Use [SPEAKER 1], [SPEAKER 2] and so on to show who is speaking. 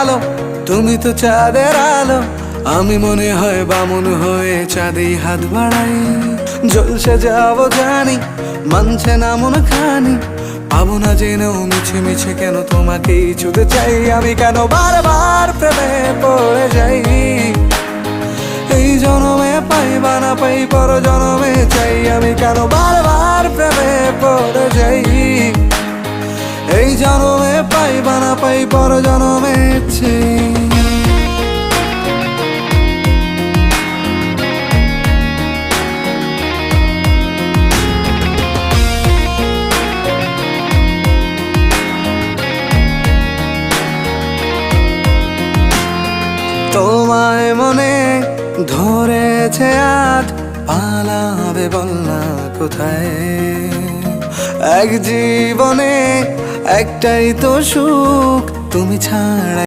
[SPEAKER 1] ভালো, তুমি তো চাঁদের আলো। আমি মনে হয় বামুন হয়ে চাঁদেই হাত বাড়াই। জলসে যাবো জানি, মানছে না মন খানি, পাবো না জেনেও মিছে মিছে কেন তোমাকেই ছুঁতে চাই। আমি কেন বারবার প্রেমে পড়ে যাই, এই জনমে পাই বা না পাই পর জনমে চাই। আমি কেন বারবার প্রেমে পড়ে যাই, এই জনমে পাই বা না পাই পর জনমে চাই। তোমায় মনে ধরেছে আজ, পালাবে বল না কোথায়। এক জীবনে একটাই তো সুখ, তুমি ছাড়া